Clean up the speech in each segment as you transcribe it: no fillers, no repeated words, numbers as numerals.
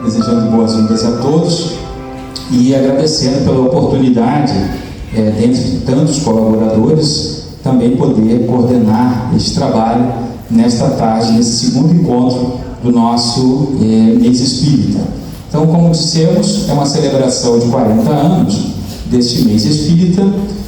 Desejando boas-vindas a todos e agradecendo pela oportunidade, dentre tantos colaboradores, também poder coordenar este trabalho nesta tarde, nesse segundo encontro do nosso mês espírita. Então, como dissemos, é uma celebração de 40 anos deste mês espírita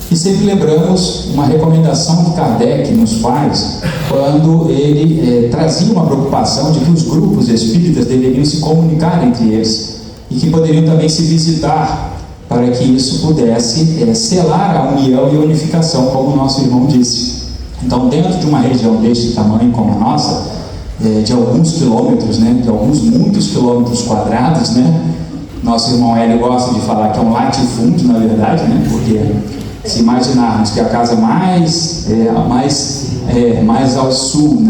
e sempre lembramos uma recomendação que Kardec nos faz quando ele trazia uma preocupação de que os grupos espíritas deveriam se comunicar entre eles e que poderiam também se visitar para que isso pudesse selar a união e a unificação, como o nosso irmão disse. Então, dentro de uma região deste tamanho como a nossa, de alguns quilômetros, de alguns muitos quilômetros quadrados, nosso irmão Hélio gosta de falar que é um latifúndio, na verdade, porque se imaginarmos que a casa mais ao sul,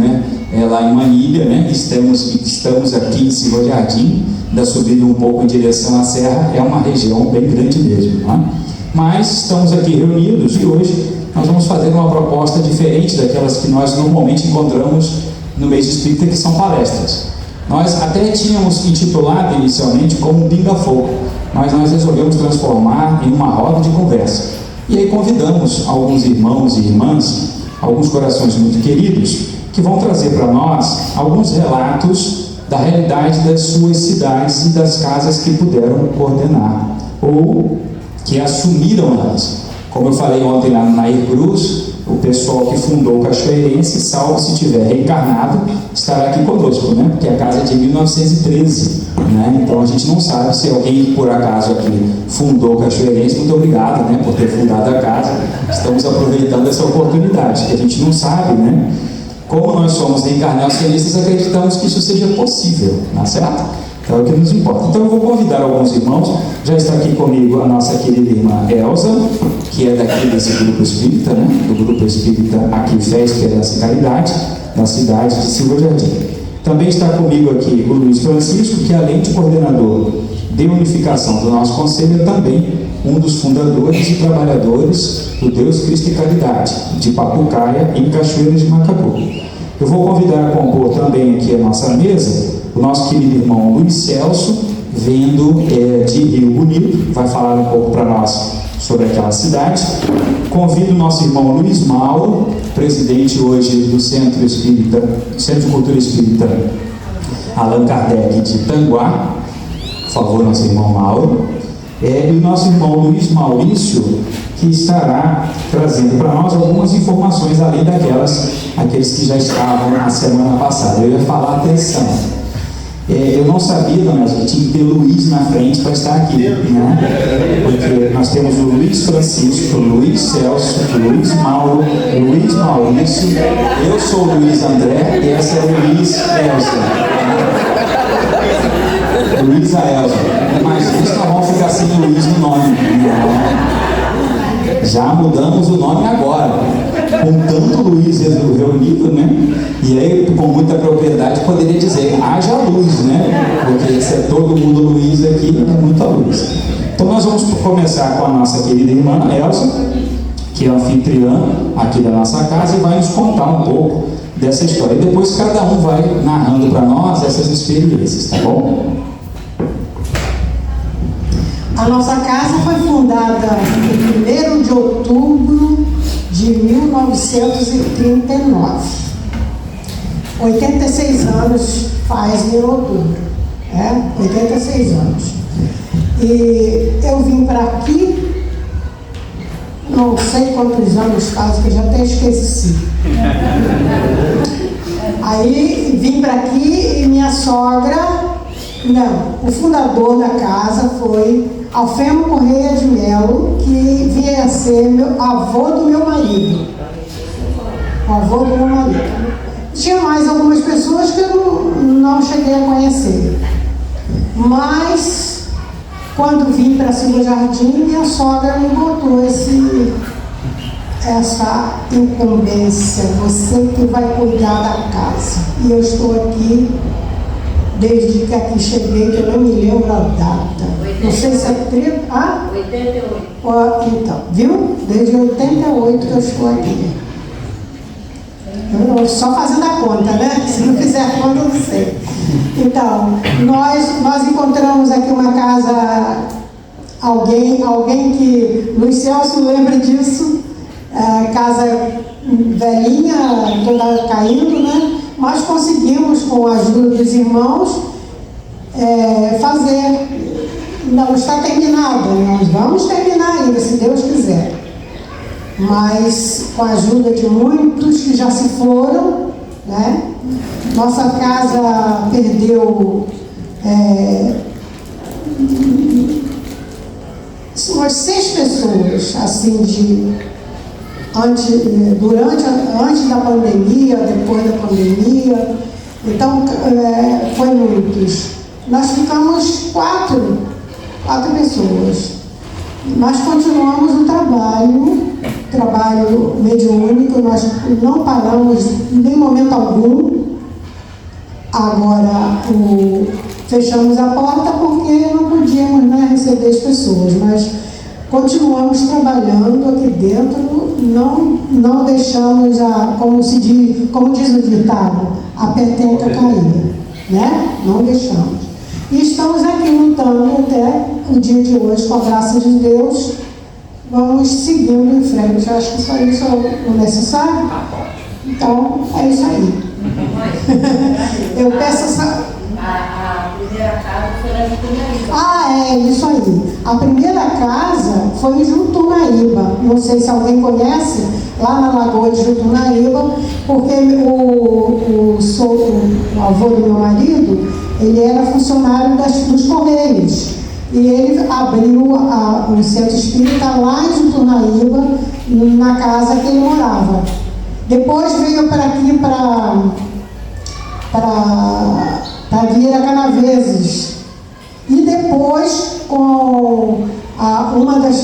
é lá em Manilha, estamos aqui em Silva Jardim, ainda subindo um pouco em direção à serra, é uma região bem grande mesmo, Mas estamos aqui reunidos e hoje nós vamos fazer uma proposta diferente daquelas que nós normalmente encontramos no mês espírita, que são palestras. Nós até tínhamos intitulado inicialmente como um pinga-fogo, mas nós resolvemos transformar em uma roda de conversa. E aí convidamos alguns irmãos e irmãs, alguns corações muito queridos, que vão trazer para nós alguns relatos da realidade das suas cidades e das casas que puderam coordenar, ou que assumiram elas. Como eu falei ontem lá no Nair Cruz, o pessoal que fundou o Cachoeirense, salvo se tiver reencarnado, estará aqui conosco, porque a casa é de 1913, então a gente não sabe se alguém por acaso aqui fundou o Cachoeirense. Muito obrigado, por ter fundado a casa. Estamos aproveitando essa oportunidade, que a gente não sabe, como nós somos reencarnacionistas, acreditamos que isso seja possível, não é certo? Então é o que nos importa. Então eu vou convidar alguns irmãos. Já está aqui comigo a nossa querida irmã Elza, que é daqui desse grupo espírita, do grupo espírita Aqui Fé, Esperança e Caridade, da cidade de Silva Jardim. Também está comigo aqui o Luiz Francisco, que além de coordenador de unificação do nosso conselho, é também um dos fundadores e trabalhadores do Deus Cristo e Caridade, de Papucaia, em Cachoeiras de Macacu. Eu vou convidar a compor também aqui a nossa mesa o nosso querido irmão Luiz Celso, vindo de Rio Bonito, vai falar um pouco para nós sobre aquela cidade. Convido o nosso irmão Luiz Mauro, presidente hoje do Centro de Cultura Espírita Allan Kardec de Tanguá. Por favor, nosso irmão Mauro. E o nosso irmão Luiz Maurício, que estará trazendo para nós algumas informações além aqueles que já estavam na semana passada. Eu ia falar atenção. Eu não sabia, dona Elza, que tinha que ter Luiz na frente para estar aqui, porque nós temos o Luiz Francisco, o Luiz Celso, o Luiz Mauro, o Luiz Maurício, eu sou o Luiz André e essa é o Luiz Elza. Luísa Elza. Mas isso nós vamos ficar sem Luiz no nome. Já mudamos o nome agora, com tanto Luiz reunido, E aí, com muita propriedade, poderia dizer, haja luz, Porque se é todo mundo Luiz aqui, é muita luz. Então nós vamos começar com a nossa querida irmã Elza, que é anfitriã aqui da nossa casa, e vai nos contar um pouco dessa história. E depois cada um vai narrando para nós essas experiências, tá bom? A nossa casa foi fundada em 1º de outubro de 1939. 86 anos faz em outubro, 86 anos. E eu vim para aqui, não sei quantos anos faz, que eu já até esqueci. Aí vim para aqui e minha sogra, o fundador da casa foi Alfemo Correia de Melo, que vinha a ser avô do meu marido. O avô do meu marido. Tinha mais algumas pessoas que eu não cheguei a conhecer. Mas, quando vim para Silva Jardim, minha sogra me botou essa incumbência. Você que vai cuidar da casa. E eu estou aqui desde que aqui cheguei, que eu não me lembro a data. 88. Não sei se é 30. 88. Então, viu? Desde 88 que eu estou aqui. Só fazendo a conta, né? Se não fizer a conta, eu não sei. Então, nós encontramos aqui uma casa, alguém que Luiz Celso lembra disso, casa velhinha, toda caindo, né? Mas conseguimos, com a ajuda dos irmãos, fazer. Não está terminada, nós vamos terminar ainda, se Deus quiser. Mas com a ajuda de muitos que já se foram, né? Nossa casa perdeu umas 6 pessoas, assim, antes da pandemia, depois da pandemia. Então, foi muitos. Nós ficamos 4 pessoas. Mas continuamos o trabalho mediúnico, nós não paramos em momento algum. Agora, fechamos a porta porque não podíamos, né, receber as pessoas, mas continuamos trabalhando aqui dentro, não deixamos como diz o ditado, a peteca cair, né? Não deixamos. E estamos aqui lutando até o dia de hoje, com a graça de Deus, vamos seguindo em frente. Eu acho que só isso é o necessário. Então, é isso aí. Eu peço essa... A primeira casa foi lá em Jutunaíba. É isso aí. A primeira casa foi em Jutunaíba. Não sei se alguém conhece, lá na Lagoa de Jutunaíba, porque o avô do meu marido, ele era funcionário dos Correios. E ele abriu o centro espírita lá em Jutunaíba, na casa que ele morava. Depois veio para aqui, para Vieira Canaveses. E depois, com uma das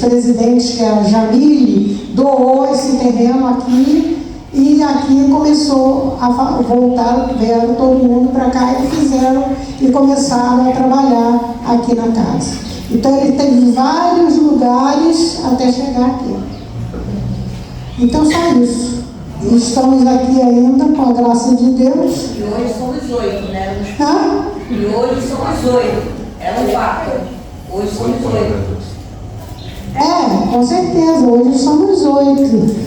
presidentes, que era a Jamile, doou esse terreno aqui, e aqui começou a voltar, vieram todo mundo para cá e começaram a trabalhar aqui na casa. Então ele teve vários lugares até chegar aqui. Então só isso. Estamos aqui ainda, com a graça de Deus. E hoje somos 8, né? Hã? E hoje somos 8. Era 4. Hoje somos 8. Com certeza, hoje somos 8.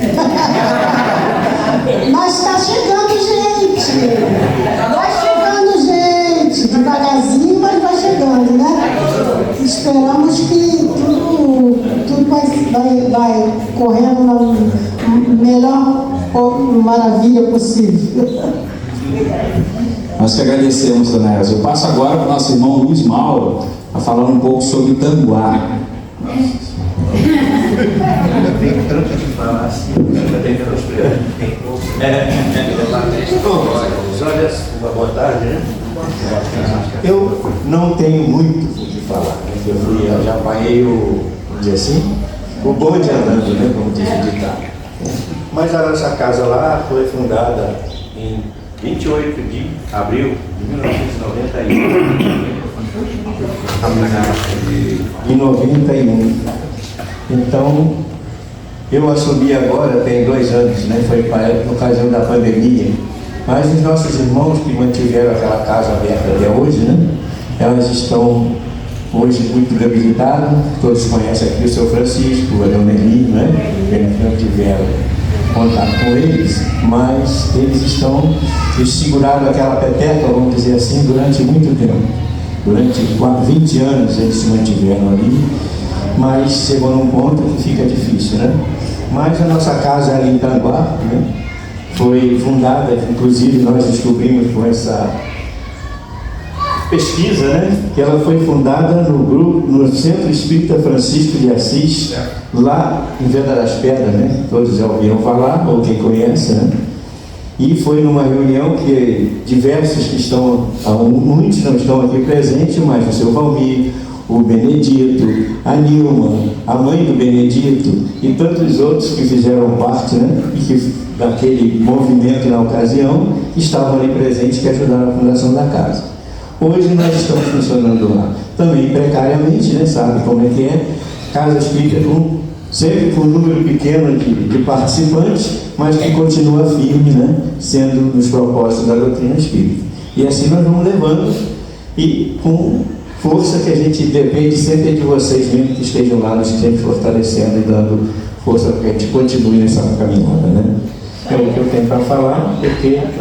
Mas está chegando gente. Vai chegando gente. Devagarzinho, mas vai chegando, né? Esperamos que tudo vai correndo na melhor maravilha possível. Nós que agradecemos, dona Elza. Eu passo agora para o nosso irmão Luiz Mauro a falar um pouco sobre Tanguá. Tem tanto que falar assim, Olha, boa tarde, né? Eu não tenho muito o que falar, né? Eu já apanhei vamos dizer assim, o bonde andando, né? Como diz o ditado. Mas a nossa casa lá foi fundada em 28 de abril de 1991. Em 91. Então, eu assumi agora, tem 2 anos, né? Foi por ocasião da pandemia. Mas os nossos irmãos que mantiveram aquela casa aberta até hoje, né? Elas estão hoje muito debilitado. Todos conhecem aqui o seu Francisco, a Dona Eli, né? Eles não tiveram contato com eles, mas eles seguraram aquela peteca, vamos dizer assim, durante muito tempo. Durante 20 anos eles se mantiveram ali, mas chegou num ponto que fica difícil, né? Mas a nossa casa ali em Tanguá, né, foi fundada, inclusive nós descobrimos com essa pesquisa, né, que ela foi fundada no Centro Espírita Francisco de Assis, lá em Venda das Pedras, né? Todos já ouviram falar, ou quem conhece, né? E foi numa reunião que diversos que estão, muitos não estão aqui presentes, mas o seu Valmir, o Benedito, a Nilma, a mãe do Benedito e tantos outros que fizeram parte, né, e que daquele movimento na ocasião estavam ali presentes, que ajudaram a fundação da casa. Hoje nós estamos funcionando lá, também precariamente, né, sabe como é que é, casa espírita sempre com um número pequeno de participantes, mas que continua firme, né, sendo nos propósitos da doutrina espírita. E assim nós vamos levando, e com força que a gente depende sempre de vocês mesmo, que estejam lá nos sempre fortalecendo e dando força para que a gente continue nessa caminhada, né? É o que eu tenho para falar, porque, né,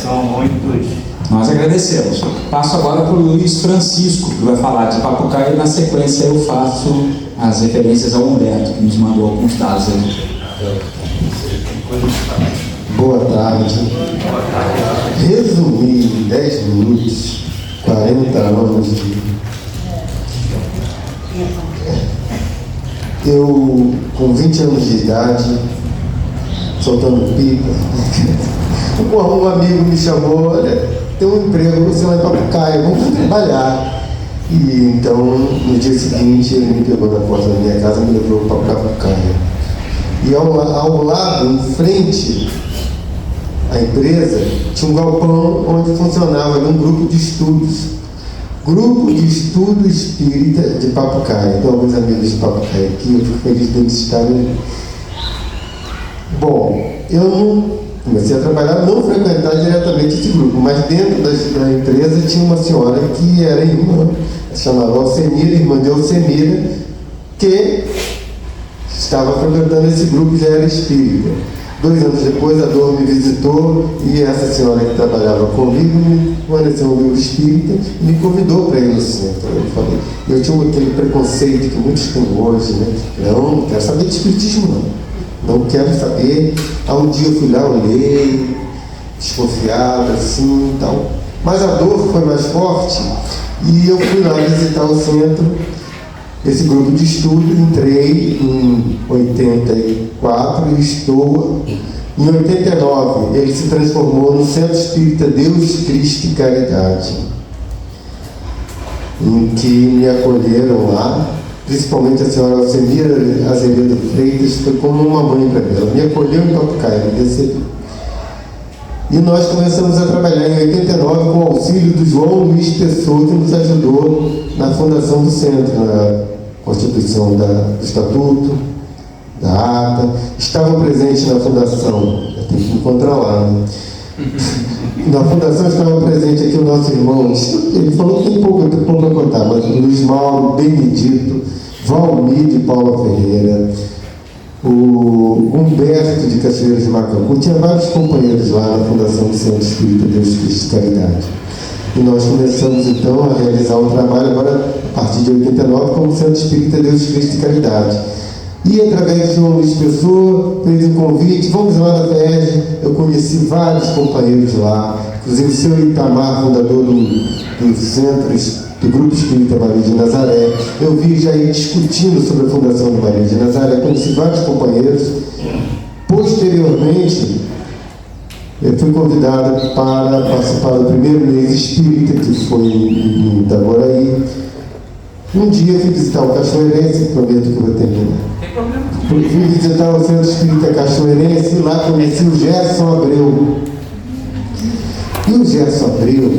são muitos. Nós agradecemos. Passo agora para o Luiz Francisco, que vai falar de Papucaí, e na sequência eu faço as referências ao Humberto, que nos mandou alguns dados aí. Boa tarde. Resumir em 10 minutos, 40 anos eu, com 20 anos de idade, soltando pipa, um amigo me chamou, olha, tem um emprego, você vai para Papucaí, vamos trabalhar. E então, no dia seguinte, ele me pegou na porta da minha casa e me levou para Papucaí. E ao lado, em frente à empresa, tinha um galpão onde funcionava um grupo de estudos. Grupo de Estudo Espírita de Papucaí. Então, alguns amigos de Papucaí aqui, eu fico feliz deles estarem. Bom, eu não comecei a trabalhar, não frequentar diretamente esse grupo, mas dentro da empresa tinha uma senhora que era irmã, chamava Alcemira, irmã de Alcemira, que estava frequentando esse grupo e já era espírita. 2 anos depois, a Dor me visitou e essa senhora que trabalhava comigo me forneceu um livro espírita e me convidou para ir no centro. Eu tinha aquele preconceito que muitos têm hoje, né? Não quero saber de espiritismo, não quero saber. Um dia eu fui lá, olhei, desconfiado, assim e tal. Mas a dor foi mais forte e eu fui lá visitar o centro, esse grupo de estudo. Entrei em 84 e estou em 89. Ele se transformou no Centro Espírita Deus, Cristo e Caridade, em que me acolheram lá. Principalmente a senhora Alcemira Azevedo Freitas foi como uma mãe para mim. Ela me acolheu em Papucaí, me recebeu. E nós começamos a trabalhar em 89 com o auxílio do João Luiz Pessoa, que nos ajudou na fundação do centro, na constituição do estatuto, da ata. Estavam presentes na fundação, tem que encontrar lá, né? Na fundação estava presente aqui o nosso irmão, ele falou que tem pouco a contar, mas o Luiz Mauro, Benedito, Valmir de Paula Ferreira, o Humberto de Cachoeiras de Macacu, tinha vários companheiros lá na Fundação do Centro Espírita Deus, Cristo e Caridade. E nós começamos então a realizar um trabalho agora, a partir de 89, como Centro Espírita Deus, Cristo e Caridade. E através de João Luiz Pessoa, fez um convite, vamos lá na FEG. Eu conheci vários companheiros lá, inclusive o seu Itamar, fundador do Centro, do Grupo Espírita Maria de Nazaré. Eu vi já aí discutindo sobre a fundação de Maria de Nazaré, conheci vários companheiros. Posteriormente, eu fui convidado para participar do primeiro mês espírita, que foi em Itaboraí. Um dia eu fui visitar o Cachoeirense, prometo que eu vou terminar. Fui visitar o Centro Espírita Cachoeirense e lá conheci o Gerson Abreu. E o Gerson Abreu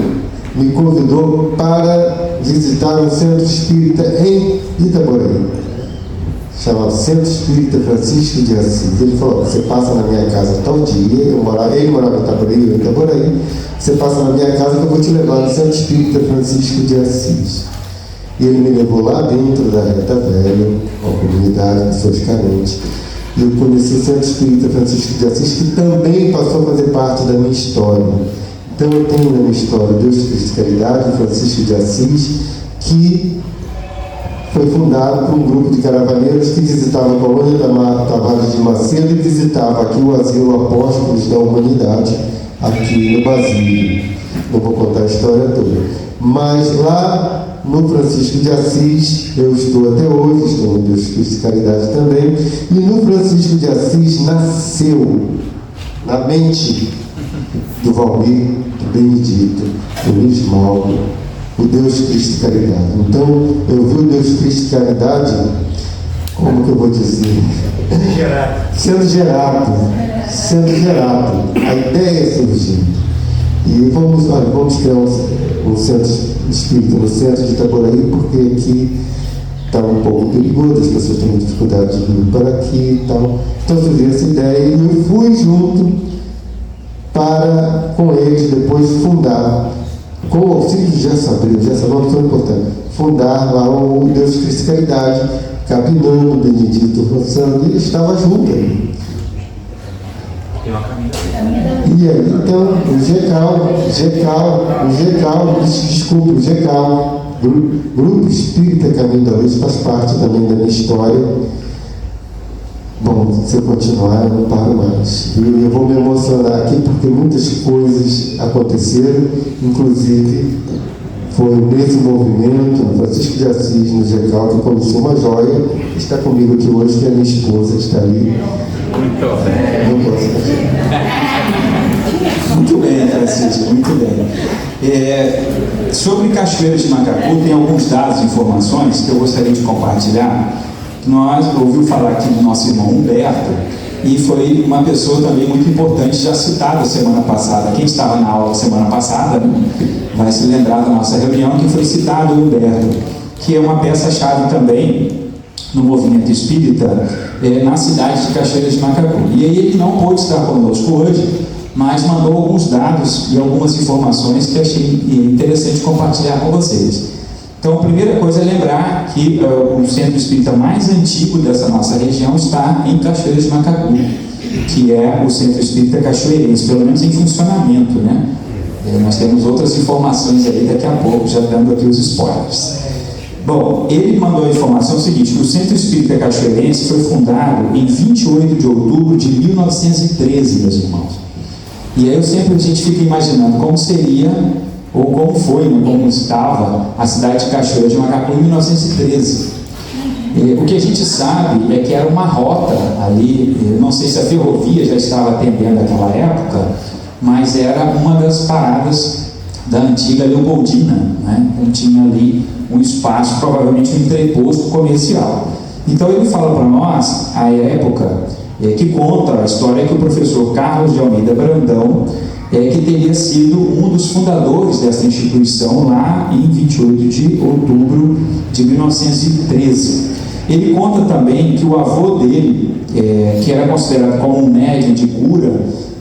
me convidou para visitar um Centro Espírita em Itaboraí, chamado Centro Espírita Francisco de Assis. Ele falou: você passa na minha casa tal dia, ele morava em Itaboraí, você passa na minha casa que eu vou te levar no Centro Espírita Francisco de Assis. E ele me levou lá dentro da Reta Velha, uma comunidade de pessoas carentes. E eu conheci o Centro Espírita Francisco de Assis, que também passou a fazer parte da minha história. Então eu tenho na minha história Deus, Cristo e Caridade, Francisco de Assis, que foi fundado por um grupo de caravaneiros que visitava a colônia da Tavares de Macedo e visitava aqui o Asilo Apóstolos da Humanidade, aqui no Basílio. Não vou contar a história toda. Mas lá no Francisco de Assis, eu estou até hoje, estou no Deus, Cristo e Caridade também, e no Francisco de Assis nasceu na mente do Valmir, do Benedito, do Luiz Mauro, o Deus, Cristo e Caridade. Então, eu vi o Deus, Cristo e Caridade, como que eu vou dizer? Sendo gerado. A ideia surgiu. E vamos criar um centro espírita no centro de Itaboraí, porque aqui está um pouco perigoso, as pessoas têm dificuldade de vir para aqui e tal. Então surgiu essa ideia e eu fui junto para, com eles, depois fundar, com o auxílio de Gerson Abreu, Gerson Abreu foi importante, fundar lá o Deus, Cristo e Caridade, Capinano, Benedito, Rossano, e estava junto ali. E aí, então, o GECAL, Grupo Espírita Caminho da Luz, faz parte também da minha história. Bom, se eu continuar, eu não paro mais. E eu vou me emocionar aqui porque muitas coisas aconteceram, inclusive foi nesse movimento, no Francisco de Assis, no GECAL, que eu conheci uma joia, que está comigo aqui hoje, que é a minha esposa, que está ali. Muito bem, Francisco, muito bem. Sobre Cachoeiras de Macacu, tem alguns dados e informações que eu gostaria de compartilhar. Nós ouvimos falar aqui do nosso irmão Humberto, e foi uma pessoa também muito importante, já citada semana passada. Quem estava na aula semana passada vai se lembrar da nossa reunião, que foi citado o Humberto, que é uma peça-chave também no movimento espírita na cidade de Cachoeiras de Macacu. E aí ele não pôde estar conosco hoje, mas mandou alguns dados e algumas informações que achei interessante compartilhar com vocês. Então, a primeira coisa é lembrar que o centro espírita mais antigo dessa nossa região está em Cachoeiras de Macacu, que é o Centro Espírita Cachoeirense, pelo menos em funcionamento, né? Nós temos outras informações aí daqui a pouco, já dando aqui os spoilers. Bom, ele mandou a informação seguinte, que o Centro Espírita Cachoeirense foi fundado em 28 de outubro de 1913, meus irmãos. E aí a gente fica imaginando como seria, ou como foi, né, como estava a cidade de Cachoeiras de Macacu em 1913. O que a gente sabe é que era uma rota ali, não sei se a ferrovia já estava atendendo naquela época, mas era uma das paradas da antiga Leopoldina, né? Então tinha ali um espaço, provavelmente um entreposto comercial. Então ele fala para nós, a época, que conta a história que o professor Carlos de Almeida Brandão, que teria sido um dos fundadores dessa instituição lá em 28 de outubro de 1913. Ele conta também que o avô dele, que era considerado como um médium de cura,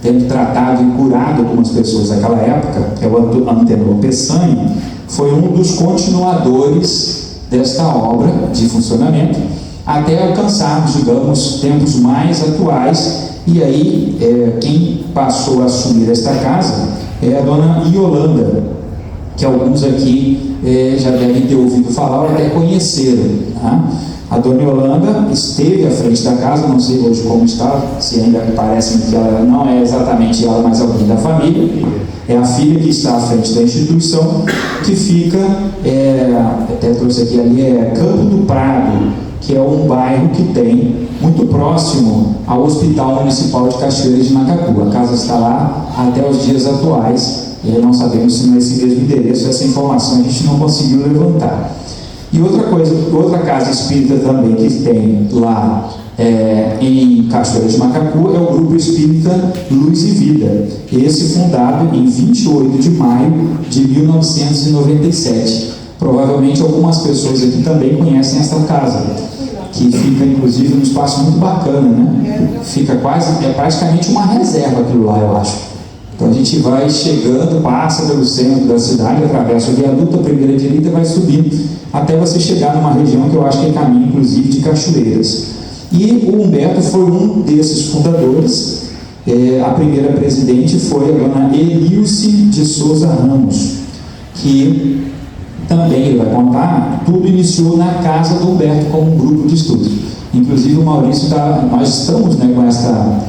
tendo tratado e curado algumas pessoas naquela época, que é o Antenor Peçanha, foi um dos continuadores desta obra de funcionamento, até alcançarmos, digamos, tempos mais atuais. E aí, quem passou a assumir esta casa é a dona Iolanda, que alguns aqui já devem ter ouvido falar ou até conheceram, tá? A dona Iolanda esteve à frente da casa, não sei hoje como está, se ainda parece que ela não é exatamente ela, mas alguém da família. É a filha que está à frente da instituição, que fica, até trouxe aqui ali, Campo do Prado, que é um bairro que tem muito próximo ao Hospital Municipal de Cachoeiras de Macacu. A casa está lá até os dias atuais, e não sabemos se não é esse mesmo endereço. Essa informação a gente não conseguiu levantar. E outra casa espírita também que tem lá em Cachoeiras de Macacu é o Grupo Espírita Luz e Vida, esse fundado em 28 de maio de 1997. Provavelmente algumas pessoas aqui também conhecem essa casa, que fica inclusive num espaço muito bacana, né? Fica praticamente uma reserva aquilo lá, eu acho. Então a gente vai chegando, passa pelo centro da cidade, atravessa o viaduto, a primeira direita, vai subindo, até você chegar numa região que eu acho que é caminho, inclusive, de Cachoeiras. E o Humberto foi um desses fundadores. A primeira presidente foi a dona Elilce de Souza Ramos, que também, ele vai contar, tudo iniciou na casa do Humberto como um grupo de estudos. Inclusive o Maurício, nós estamos, né, com essa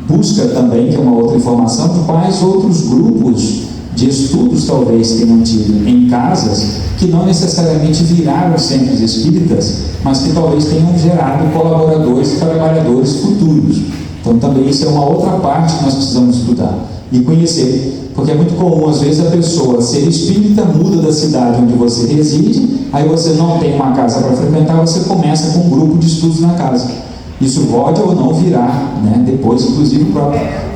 busca também, que é uma outra informação, de quais outros grupos de estudos talvez tenham tido em casas que não necessariamente viraram centros espíritas, mas que talvez tenham gerado colaboradores e trabalhadores futuros. Então também isso é uma outra parte que nós precisamos estudar e conhecer, porque é muito comum às vezes a pessoa ser espírita, muda da cidade onde você reside, aí você não tem uma casa para frequentar, você começa com um grupo de estudos na casa. Isso pode ou não virar, né? Depois, inclusive, o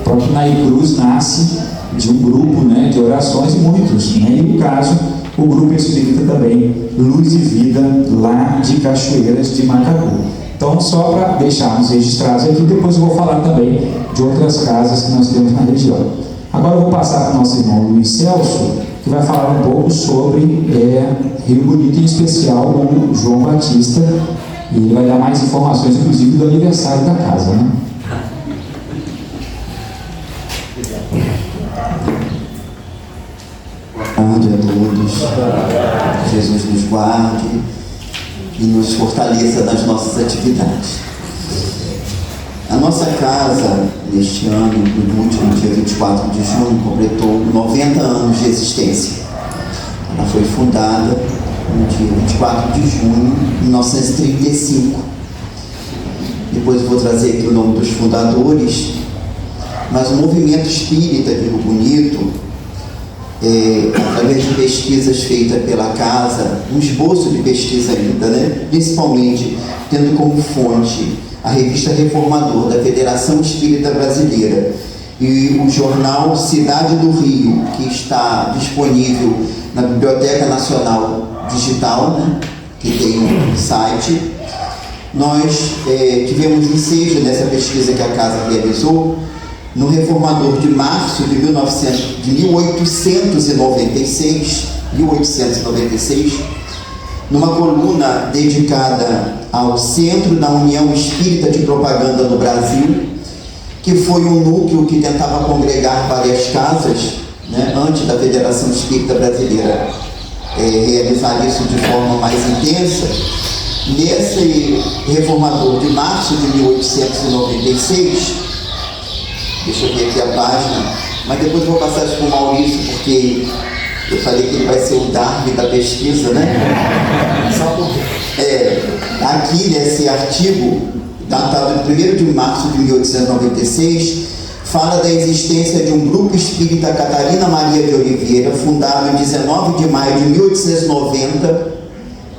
próprio Nair Cruz nasce de um grupo, né, de orações, e muitos, né? E no caso, o grupo espírita também, Luz e Vida, lá de Cachoeiras de Macacu. Então, só para deixarmos registrados aqui, depois eu vou falar também de outras casas que nós temos na região. Agora eu vou passar para o nosso irmão Luiz Celso, que vai falar um pouco sobre Rio Bonito, em especial o João Batista, e ele vai dar mais informações, inclusive, do aniversário da casa, né? Boa tarde a todos. Jesus nos guarde e nos fortaleça nas nossas atividades. A nossa casa, neste ano, no último dia 24 de junho, completou 90 anos de existência. Ela foi fundada no dia 24 de junho de 1935. Depois vou trazer aqui o nome dos fundadores, mas o movimento espírita de Rio Bonito, através de pesquisas feitas pela casa, um esboço de pesquisa ainda, né? Principalmente tendo como fonte a revista Reformador da Federação Espírita Brasileira e o jornal Cidade do Rio, que está disponível na Biblioteca Nacional Digital, né? Que tem um site. Nós tivemos ensejo nessa pesquisa que a casa realizou no Reformador de março de 1896, numa coluna dedicada ao Centro da União Espírita de Propaganda no Brasil, que foi um núcleo que tentava congregar várias casas, né, antes da Federação Espírita Brasileira realizar isso de forma mais intensa. Nesse Reformador de março de 1896, deixa eu ver aqui a página, mas depois eu vou passar isso para o Maurício, porque eu falei que ele vai ser o Darwin da pesquisa, né? Aqui nesse artigo, datado de 1º de março de 1896, fala da existência de um grupo espírita Catarina Maria de Oliveira, fundado em 19 de maio de 1890,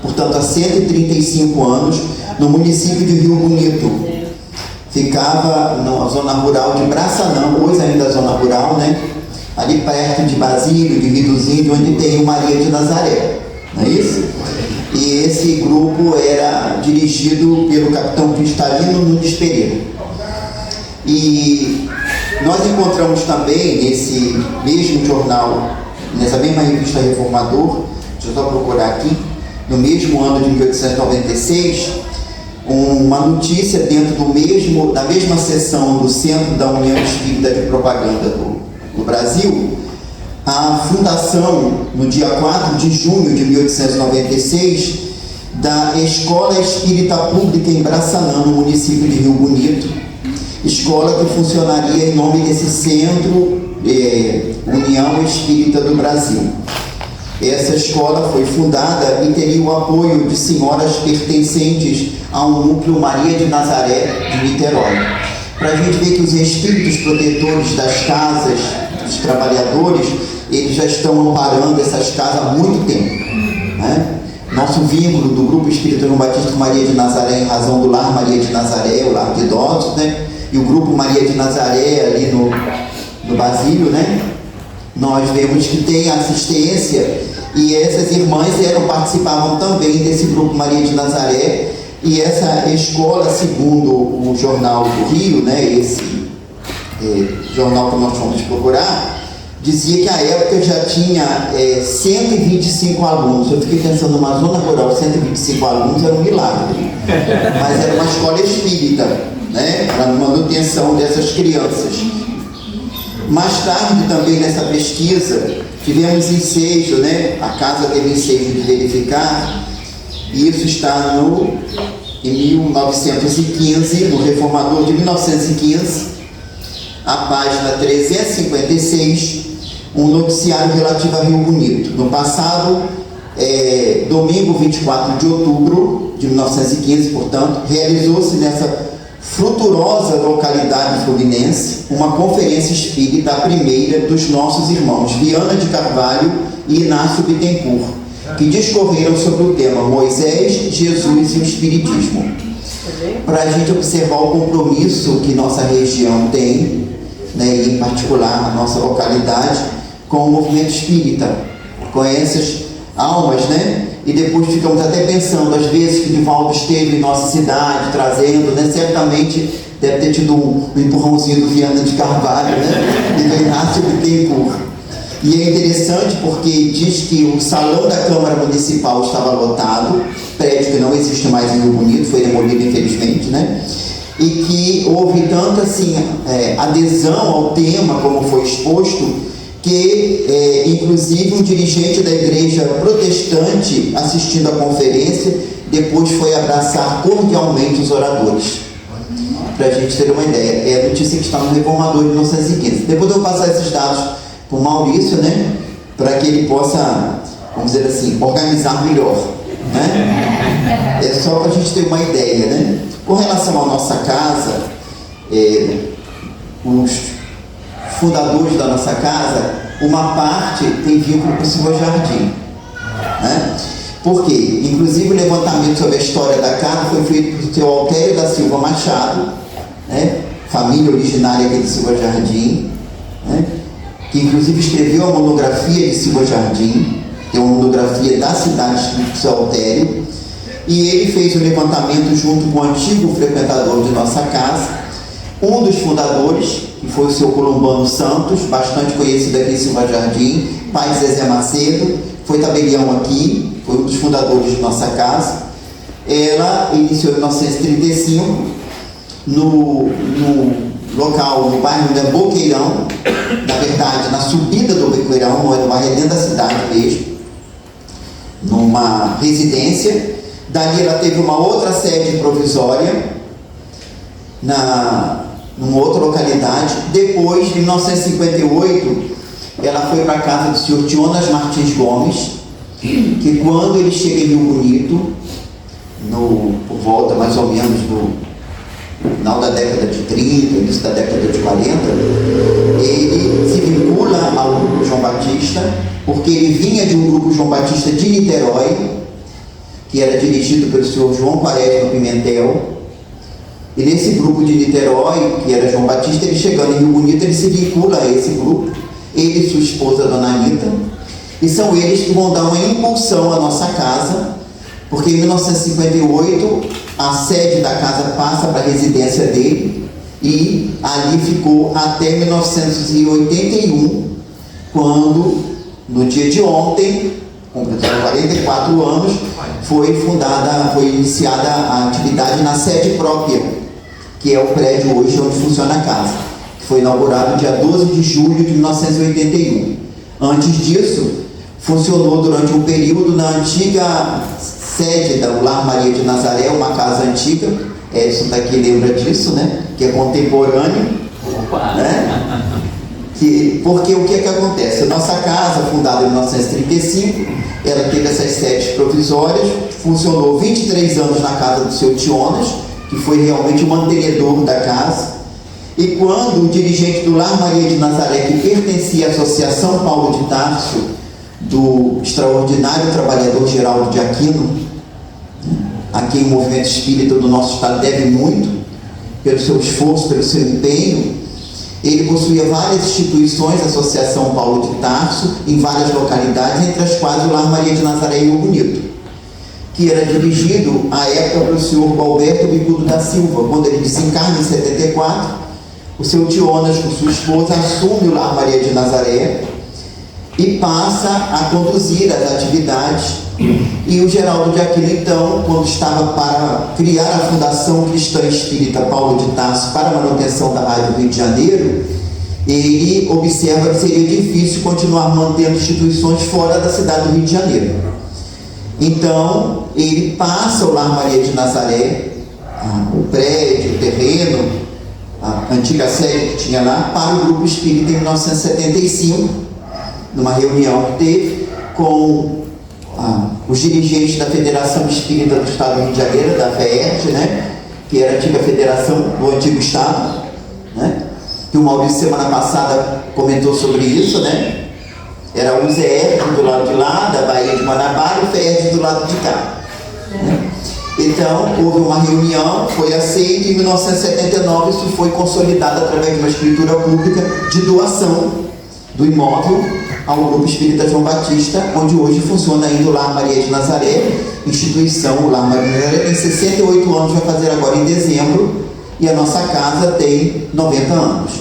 portanto há 135 anos, no município de Rio Bonito. Ficava na zona rural de Braçanã, hoje ainda a zona rural, né? Ali perto de Basílio, de Rio dos Índios, onde tem o Maria de Nazaré, não é isso? E esse grupo era dirigido pelo capitão Cristalino Nunes Pereira. E nós encontramos também nesse mesmo jornal, nessa mesma revista Reformador, deixa eu só procurar aqui, no mesmo ano de 1896, uma notícia dentro da mesma seção do Centro da União Espírita de Propaganda do Brasil, a fundação, no dia 4 de junho de 1896, da Escola Espírita Pública em Braçanã, no município de Rio Bonito, escola que funcionaria em nome desse Centro União Espírita do Brasil. Essa escola foi fundada e teria o apoio de senhoras pertencentes a um núcleo Maria de Nazaré de Niterói. Para a gente ver que os espíritos protetores das casas, dos trabalhadores, eles já estão amparando essas casas há muito tempo, né? Nosso vínculo do Grupo Espírita João Batista Maria de Nazaré, em razão do Lar Maria de Nazaré, o Lar de Idosos, né? E o Grupo Maria de Nazaré ali no Basílio, né? Nós vemos que tem assistência, e essas irmãs participavam também desse Grupo Maria de Nazaré, e essa escola, segundo o Jornal do Rio, né, esse jornal que nós fomos procurar, dizia que a época já tinha 125 alunos. Eu fiquei pensando, numa zona rural, 125 alunos era um milagre. Mas era uma escola espírita, né, para a manutenção dessas crianças. Mais tarde, também nessa pesquisa, tivemos ensejo, né, a casa teve ensejo de verificar, e isso está em 1915, no Reformador de 1915, a página 356, um noticiário relativo a Rio Bonito. No passado, domingo 24 de outubro de 1915, portanto, realizou-se nessa fruturosa localidade fluminense uma conferência espírita, a primeira dos nossos irmãos Viana de Carvalho e Inácio Bittencourt, que discorreram sobre o tema Moisés, Jesus e o Espiritismo, para a gente observar o compromisso que nossa região tem, né, e em particular a nossa localidade, com o movimento espírita, com essas almas, né? E depois ficamos até pensando, às vezes, que o Divaldo esteve em nossa cidade, trazendo, né? Certamente deve ter tido um empurrãozinho do Viana de Carvalho, né? E do Inácio Bittencourt. E é interessante porque diz que o salão da Câmara Municipal estava lotado, prédio que não existe mais em Rio Bonito, foi demolido infelizmente, né? E que houve tanta assim, adesão ao tema, como foi exposto, que inclusive um dirigente da igreja protestante, assistindo à conferência, depois foi abraçar cordialmente os oradores, para a gente ter uma ideia. É a notícia que está no Reformador de 1915. Depois eu vou passar esses dados para o Maurício, né, para que ele possa, vamos dizer assim, organizar melhor, né? É só para a gente ter uma ideia, né? Com relação à nossa casa, os fundadores da nossa casa, uma parte tem vínculo com o Silva Jardim, né? Por quê? Inclusive o levantamento sobre a história da casa foi feito pelo seu Altério da Silva Machado, né? Família originária aqui de Silva Jardim, né? Que inclusive escreveu a monografia de Silva Jardim, que é uma monografia da cidade do seu Altério, e ele fez o levantamento junto com o antigo frequentador de nossa casa, um dos fundadores, que foi o seu Columbano Santos, bastante conhecido aqui em Silva Jardim, pai de Zezé Macedo, foi tabelião aqui, foi um dos fundadores de nossa casa. Ela iniciou em 1935 no local, no bairro de Boqueirão, na verdade, na subida do Boqueirão, no bairro dentro da cidade mesmo, numa residência. Dali ela teve uma outra sede provisória, numa outra localidade. Depois, em 1958, ela foi para a casa do senhor Jonas Martins Gomes, que quando ele chega em Rio Bonito, por volta mais ou menos do final da década de 30, início da década de 40, ele se vincula ao grupo João Batista, porque ele vinha de um grupo João Batista de Niterói, que era dirigido pelo senhor João Quaresma Pimentel. E nesse grupo de Niterói, que era João Batista, ele chegando em Rio Bonito, ele se vincula a esse grupo, ele e sua esposa, Dona Anita, e são eles que vão dar uma impulsão à nossa casa, porque em 1958 a sede da casa passa para a residência dele, e ali ficou até 1981, quando, no dia de ontem, completando 44 anos, foi iniciada a atividade na sede própria, que é o prédio hoje onde funciona a casa, que foi inaugurado dia 12 de julho de 1981. Antes disso, funcionou durante um período na antiga sede do Lar Maria de Nazaré, uma casa antiga, Edson daqui lembra disso, né? Que é contemporâneo, né? Porque o que é que acontece? A nossa casa, fundada em 1935, ela teve essas sedes provisórias, funcionou 23 anos na casa do seu Tionas, que foi realmente o mantenedor da casa. E quando o dirigente do Lar Maria de Nazaré, que pertencia à Associação Paulo de Tarso, do extraordinário trabalhador Geraldo de Aquino, a quem o movimento espírita do nosso estado deve muito, pelo seu esforço, pelo seu empenho, ele possuía várias instituições, a Associação Paulo de Tarso, em várias localidades, entre as quais o Lar Maria de Nazaré e Rio Bonito, que era dirigido à época pelo senhor Alberto Bicudo da Silva. Quando ele desencarna em 74, o seu Jonas, com sua esposa, assume o Lar Maria de Nazaré e passa a conduzir as atividades. E o Geraldo de Aquino, então, quando estava para criar a Fundação Cristã Espírita Paulo de Tarso para a manutenção da Rádio Rio de Janeiro, ele observa que seria difícil continuar mantendo instituições fora da cidade do Rio de Janeiro. Então, ele passa o Lar Maria de Nazaré, o prédio, o terreno, a antiga sede que tinha lá, para o Grupo Espírita em 1975, numa reunião que teve com os dirigentes da Federação Espírita do Estado do Rio de Janeiro, da FEERT, né, que era a antiga federação do antigo Estado, né, que o Maurício semana passada comentou sobre isso, né? Era o ZR do lado de lá, da Baía de Guanabara, e o FEERT do lado de cá, né? Então, houve uma reunião, foi aceito, e em 1979 isso foi consolidado através de uma escritura pública de doação do imóvel ao Grupo Espírita João Batista, onde hoje funciona ainda o Lar Maria de Nazaré, instituição. O Lar Maria de Nazaré tem 68 anos, vai fazer agora em dezembro, e a nossa casa tem 90 anos.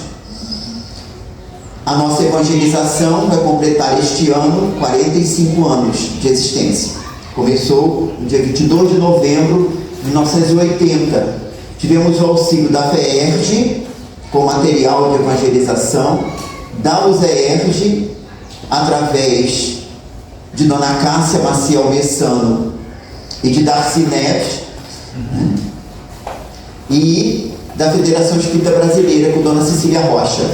A nossa evangelização vai completar este ano 45 anos de existência. Começou no dia 22 de novembro de 1980. Tivemos o auxílio da FEERJ com material de evangelização, da UZERJ através de Dona Cássia Maciel Messano e de Darcy Neves, e da Federação Espírita Brasileira com Dona Cecília Rocha,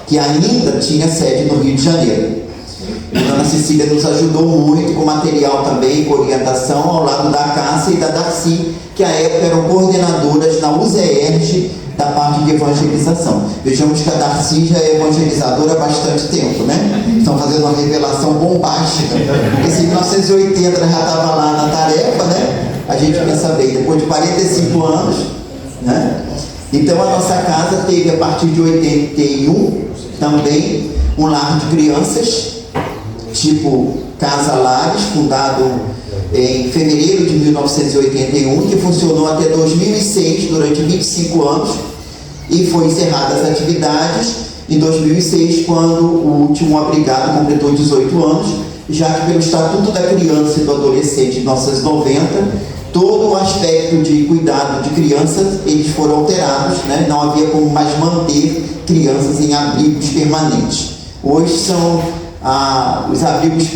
que ainda tinha sede no Rio de Janeiro. E Dona Cecília nos ajudou muito com material também, com orientação, ao lado da Cássia e da Darcy, que à época eram coordenadoras na UZERJ da parte de evangelização. Vejamos que a Darcy já é evangelizadora há bastante tempo, né? Estão fazendo uma revelação bombástica. Esse em 1980 ela já estava lá na tarefa, né? A gente quer saber, depois de 45 anos, né? Então a nossa casa teve, a partir de 81, também um lar de crianças, tipo Casa Lares, fundado em fevereiro de 1981, que funcionou até 2006, durante 25 anos, e foi encerradas as atividades em 2006, quando o último abrigado completou 18 anos, já que pelo Estatuto da Criança e do Adolescente de 1990, todo o aspecto de cuidado de crianças, eles foram alterados, né? Não havia como mais manter crianças em abrigos permanentes. Hoje são os abrigos,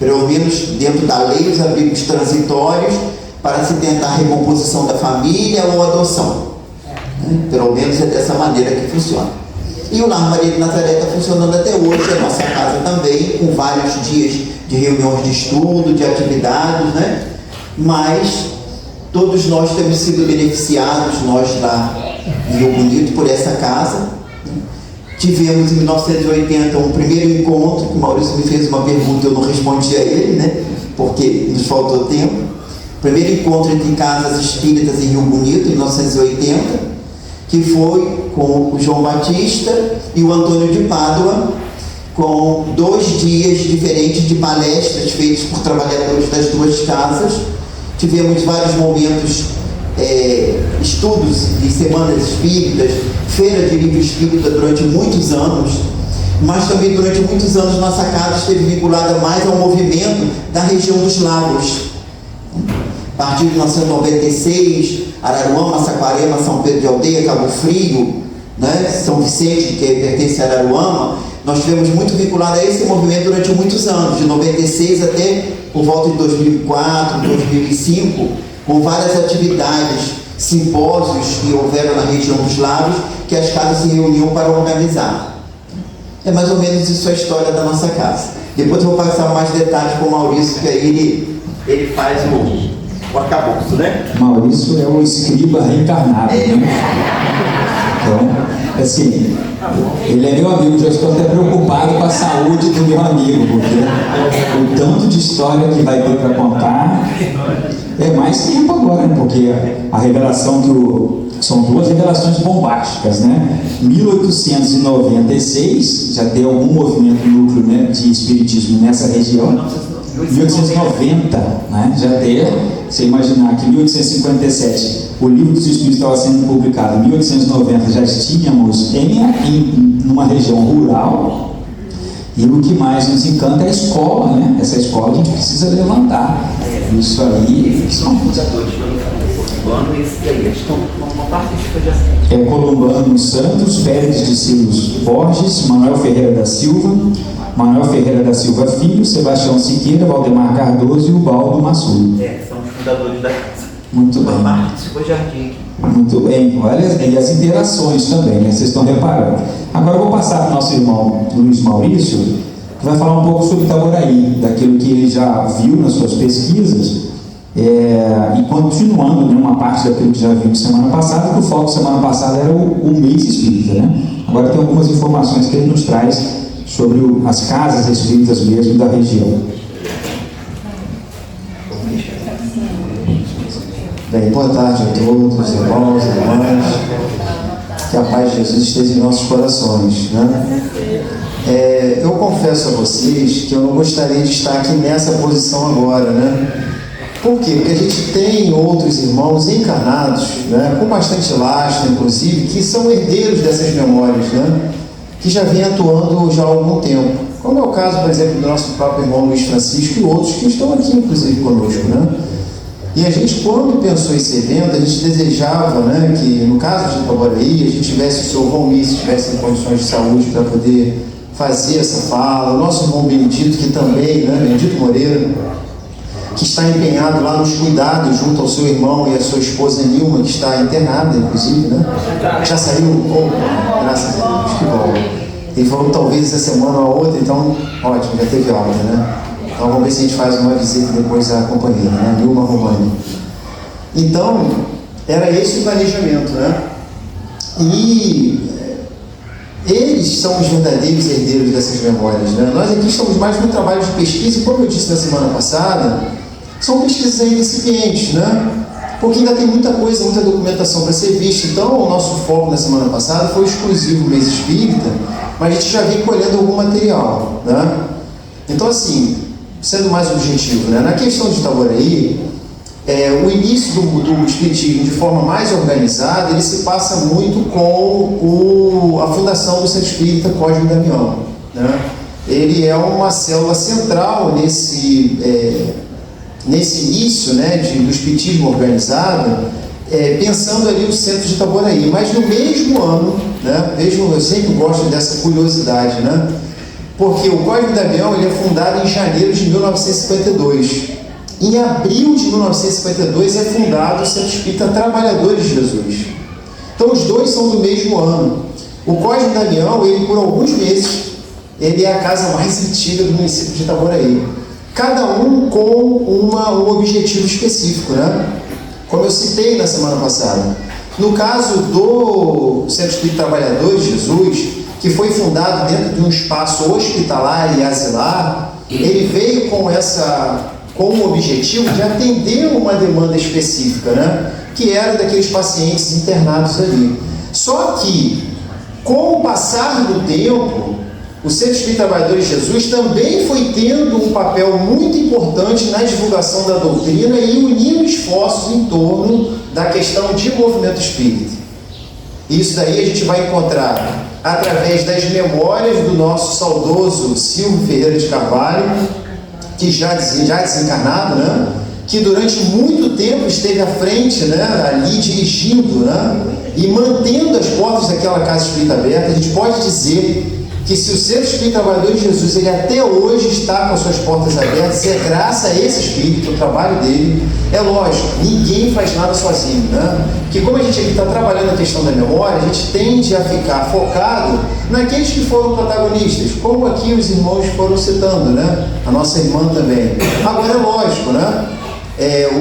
pelo menos dentro da lei, os abrigos transitórios, para se tentar a recomposição da família ou adoção, né? Pelo menos é dessa maneira que funciona. E o Lar Maria de Nazaré está funcionando até hoje, a nossa casa também, com vários dias de reuniões de estudo, de atividades, né? Mas todos nós temos sido beneficiados, nós lá em Rio Bonito, por essa casa. Tivemos em 1980 um primeiro encontro, que o Maurício me fez uma pergunta, eu não respondi a ele, né? Porque nos faltou tempo. Primeiro encontro entre casas espíritas em Rio Bonito, em 1980, que foi com o João Batista e o Antônio de Pádua, com 2 dias diferentes de palestras feitas por trabalhadores das 2 casas. Tivemos vários momentos, estudos de semanas espíritas, feira de livro espírita durante muitos anos, mas também durante muitos anos nossa casa esteve vinculada mais ao movimento da região dos lagos. A partir de 1996, Araruama, Saquarema, São Pedro de Aldeia, Cabo Frio, né, São Vicente, que pertence a Araruama, nós tivemos muito vinculado a esse movimento durante muitos anos, de 96 até por volta de 2004, 2005, com várias atividades, simpósios que houveram na região dos lagos, que as casas se reuniam para organizar. É mais ou menos isso a história da nossa casa. Depois eu vou passar mais detalhes com o Maurício, que aí ele faz o arcabouço, né? Maurício é o escriba reencarnado, né? Então, assim, ele é meu amigo, já estou até preocupado com a saúde do meu amigo, porque o tanto de história que vai ter para contar é mais tempo agora, né? Porque a revelação são 2 revelações bombásticas, né? 1896, já tem algum movimento núcleo, né, de espiritismo nessa região, 1890, né? Já ter, você imaginar que em 1857 o Livro dos Espíritos estava sendo publicado, em 1890 já tínhamos numa região rural. E o que mais nos encanta é a escola, né? Essa escola a gente precisa levantar. Isso aí são fundadores Columbano e esse daí, eles estão uma parte de é Columbano Santos, Pérez de Silos Borges, Manuel Ferreira da Silva Filho, Sebastião Siqueira, Valdemar Cardoso e o Baldo Massudo. São os fundadores da casa. Muito bem. Uma parte ficou jardim aqui. Muito bem, olha, e as interações também, né? Vocês estão reparando. Agora eu vou passar para o nosso irmão Luiz Maurício, que vai falar um pouco sobre Itaboraí, daquilo que ele já viu nas suas pesquisas, e continuando, né, uma parte daquilo que já vimos semana passada, que o foco semana passada era o mês espírita, né? Agora tem algumas informações que ele nos traz sobre as casas espíritas mesmo da região. Bem, boa tarde a todos, irmãos e irmãs. Que a paz de Jesus esteja em nossos corações, né? Eu confesso a vocês que eu não gostaria de estar aqui nessa posição agora, né? Por quê? Porque a gente tem outros irmãos encarnados, né, com bastante lastro, inclusive, que são herdeiros dessas memórias, né, que já vêm atuando já há algum tempo. Como é o caso, por exemplo, do nosso próprio irmão Luiz Francisco e outros que estão aqui, inclusive, conosco, né? E a gente, quando pensou esse evento, a gente desejava, né, que, no caso de Itaboraí, a gente tivesse o senhor Valmir, se estivesse em condições de saúde para poder fazer essa fala, o nosso irmão Benedito, que também, né, Benedito Moreira, que está empenhado lá nos cuidados junto ao seu irmão e à sua esposa Nilma, que está internada, inclusive, né? Já saiu? Oh, graças a Deus, que bom. Ele falou que talvez essa semana ou outra, então, ótimo, já teve alta, né? Então vamos ver se a gente faz uma visita depois à companheira, né? Nilma Romani. Então, era esse o planejamento, né? E eles são os verdadeiros herdeiros dessas memórias, né? Nós aqui estamos mais no trabalho de pesquisa, e como eu disse na semana passada, são pesquisas ainda incipientes, né? Porque ainda tem muita coisa, muita documentação para ser vista. Então, o nosso foco na semana passada foi exclusivo mês espírita, mas a gente já vem colhendo algum material, né? Então, assim, sendo mais objetivo, né? Na questão de Itaboraí, o início do espiritismo de forma mais organizada, ele se passa muito com a fundação do Centro Espírita Cosme Damião, né? Ele é uma célula central nesse início, né, do espiritismo organizado, pensando ali o centro de Itaboraí. Mas no mesmo ano, né, vejam, eu sempre gosto dessa curiosidade, né, porque o Cosme Damião ele é fundado em janeiro de 1952. Em abril de 1952 é fundado o Centro Espírita Trabalhadores de Jesus. Então os dois são do mesmo ano. O Cosme Damião, ele por alguns meses, ele é a casa mais antiga do município de Itaboraí. Cada um com um objetivo específico, né? Como eu citei na semana passada. No caso do Centro Espírita Trabalhadores de Jesus, que foi fundado dentro de um espaço hospitalar e asilar, ele veio com o objetivo de atender uma demanda específica, né? Que era daqueles pacientes internados ali. Só que, com o passar do tempo, o Centro Espírita Trabalhadores de Jesus também foi tendo um papel muito importante na divulgação da doutrina e unindo esforços em torno da questão de movimento espírita. Isso daí a gente vai encontrar através das memórias do nosso saudoso Silvio Ferreira de Carvalho, que já desencarnado, né? Que durante muito tempo esteve à frente, né? Ali dirigindo, né? E mantendo as portas daquela casa espírita aberta. A gente pode dizer que se o Centro Espírita Trabalhadores de Jesus ele até hoje está com as suas portas abertas, é graças a esse espírito, o trabalho dele. É lógico, ninguém faz nada sozinho, né? Porque como a gente aqui está trabalhando a questão da memória, a gente tende a ficar focado naqueles que foram protagonistas, como aqui os irmãos foram citando, né? A nossa irmã também. Agora é lógico, né?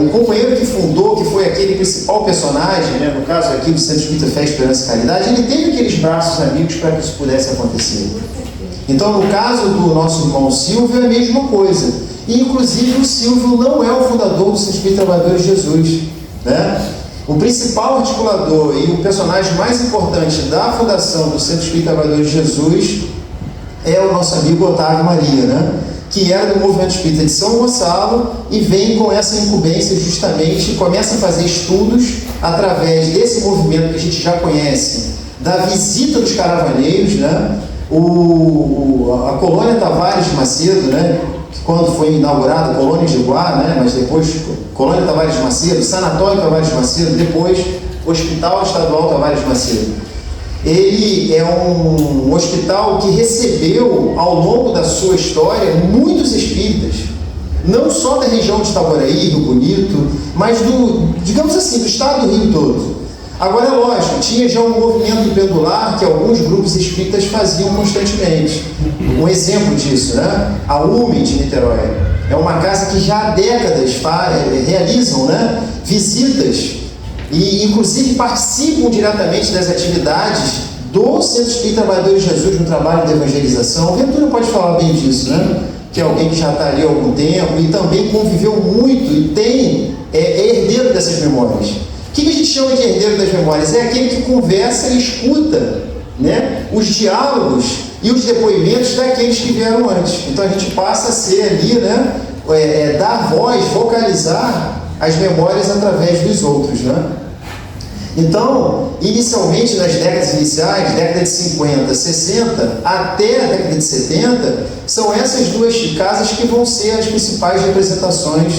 O companheiro que fundou, que foi aquele principal personagem, né, no caso aqui do Centro Espírita Fé, Esperança e Caridade, ele teve aqueles braços amigos para que isso pudesse acontecer. Então, no caso do nosso irmão Silvio, é a mesma coisa. E, inclusive, o Silvio não é o fundador do Centro Espírita Trabalhadores de Jesus, né? O principal articulador e o personagem mais importante da fundação do Centro Espírita Trabalhadores de Jesus é o nosso amigo Otávio Maria, né? que era do movimento espírita de São Gonçalo, e vem com essa incumbência justamente, começa a fazer estudos através desse movimento que a gente já conhece, da visita dos caravaneiros, né? A Colônia Tavares de Macedo, né? Quando foi inaugurada a Colônia de Iguá, né? Mas depois Colônia Tavares de Macedo, Sanatório Tavares de Macedo, depois Hospital Estadual Tavares de Macedo. Ele é um hospital que recebeu, ao longo da sua história, muitos espíritas, não só da região de Itaboraí, do Bonito, mas digamos assim, do estado do Rio todo. Agora, é lógico, tinha já um movimento pendular que alguns grupos espíritas faziam constantemente. Um exemplo disso, né? A UME de Niterói é uma casa que já há décadas realizam, né, visitas e, inclusive, participam diretamente das atividades do Centro Espírita Trabalhadores de Jesus no trabalho de evangelização. O Ventura pode falar bem disso, né? Que é alguém que já está ali há algum tempo e também conviveu muito e é herdeiro dessas memórias. O que a gente chama de herdeiro das memórias? É aquele que conversa e escuta, né, os diálogos e os depoimentos daqueles que vieram antes. Então a gente passa a ser ali, né, dar voz, vocalizar as memórias através dos outros, né? Então, inicialmente nas décadas iniciais, década de 50, 60, até a década de 70, são essas duas casas que vão ser as principais representações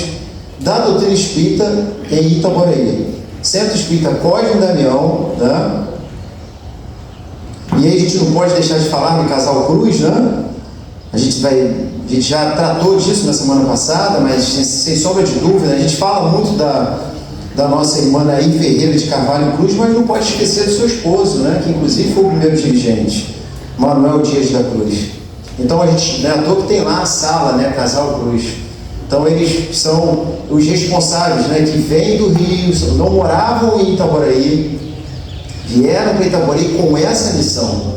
da doutrina espírita em Itaboraí. Centro Espírita Cosme Damião, né? E aí a gente não pode deixar de falar do Casal Cruz, né? A gente já tratou disso na semana passada, mas sem sombra de dúvida, a gente fala muito da nossa irmã Naí Ferreira de Carvalho Cruz, mas não pode esquecer do seu esposo, né? Que inclusive foi o primeiro dirigente, Manuel Dias da Cruz. Então a gente, né, à toa que tem lá a sala, né? Casal Cruz. Então eles são os responsáveis, né, que vêm do Rio, não moravam em Itaboraí, vieram para Itaboraí com essa missão.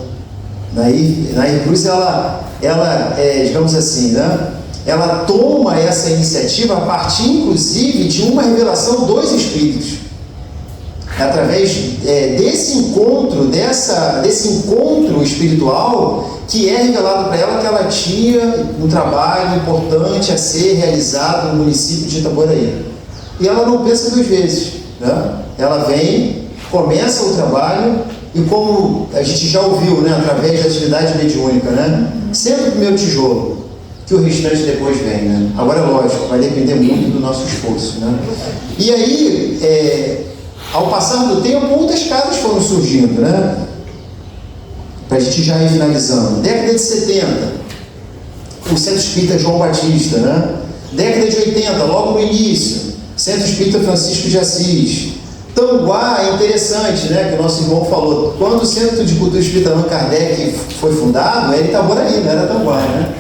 Naí Cruz, ela digamos assim, né, ela toma essa iniciativa a partir, inclusive, de uma revelação dos Espíritos. Através desse encontro espiritual, que é revelado para ela que ela tinha um trabalho importante a ser realizado no município de Itaboraí. E ela não pensa duas vezes, né? Ela vem, começa o trabalho, e como a gente já ouviu, né, através da atividade mediúnica, né, sempre o primeiro tijolo, que o restante depois vem, né? Agora, lógico, vai depender muito do nosso esforço, né? E aí, ao passar do tempo, outras casas foram surgindo, né? Para a gente já ir finalizando. Década de 70, o Centro Espírita João Batista, né? Década de 80, logo no início, Centro Espírita Francisco de Assis. Tanguá é interessante, né? Que o nosso irmão falou. Quando o Centro de Cultura Espírita Allan Kardec foi fundado, era Itaboraí, não era Tanguá, né?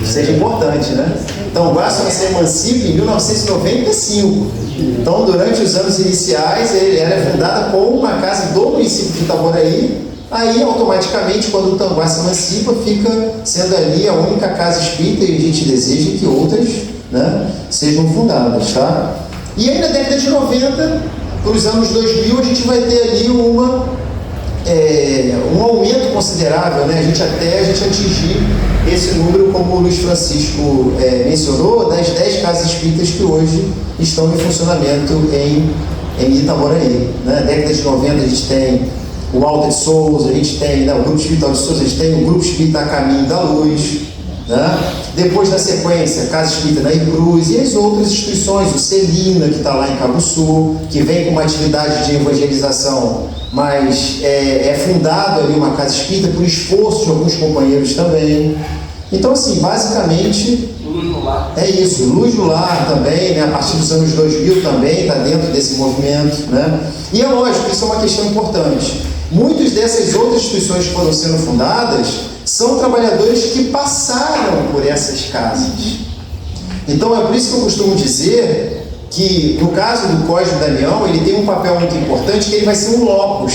Isso é importante, né? Tanguá só se emancipa em 1995. Então, durante os anos iniciais, ele era fundada como uma casa do município de Itaboraí. Aí, automaticamente, quando o Tanguá se emancipa, fica sendo ali a única casa espírita, e a gente deseja que outras, né, sejam fundadas, tá? E aí, na década de 90, para os anos 2000, a gente vai ter ali um aumento considerável, né? A gente atingir esse número, como o Luiz Francisco mencionou, das 10 casas espíritas que hoje estão em funcionamento em Itaboraí, né? Década de 90 a gente tem o Alta de Souza, a gente tem, né, o Grupo Espírita de Souza, a gente tem o Grupo Espírita a Caminho da Luz, né? Depois, na sequência, Casa Espírita Naí Cruz e as outras instituições, o Celina, que está lá em Cabo Sul, que vem com uma atividade de evangelização, mas é fundado ali uma casa espírita por esforço de alguns companheiros também. Então, assim, basicamente, Luz no Lar. É isso. Luz no Lar também, né, a partir dos anos 2000 também está dentro desse movimento, né? E é lógico, isso é uma questão importante. Muitas dessas outras instituições que foram sendo fundadas são trabalhadores que passaram por essas casas. Então é por isso que eu costumo dizer que, no caso do Cosme Damião, ele tem um papel muito importante, que ele vai ser um locus.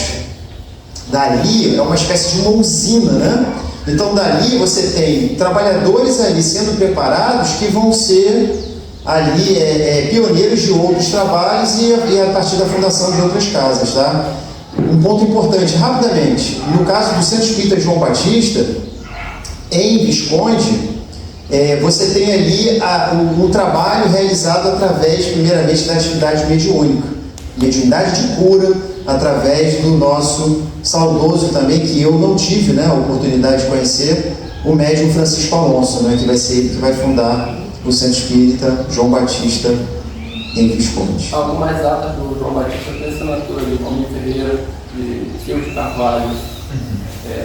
Dali é uma espécie de uma usina, né? Então dali você tem trabalhadores ali sendo preparados que vão ser ali pioneiros de outros trabalhos e a partir da fundação de outras casas, tá? Um ponto importante, rapidamente, no caso do Centro Espírita João Batista, em Visconde, você tem ali um trabalho realizado através, primeiramente, da atividade mediúnica, mediunidade de cura, através do nosso saudoso também, que eu não tive, né, a oportunidade de conhecer, o médium Francisco Alonso, né, que vai ser ele que vai fundar o Centro Espírita João Batista em Visconde. Algo mais datas do João Batista tem assinatura de Valmir Ferreira, de Silvio de Carvalho,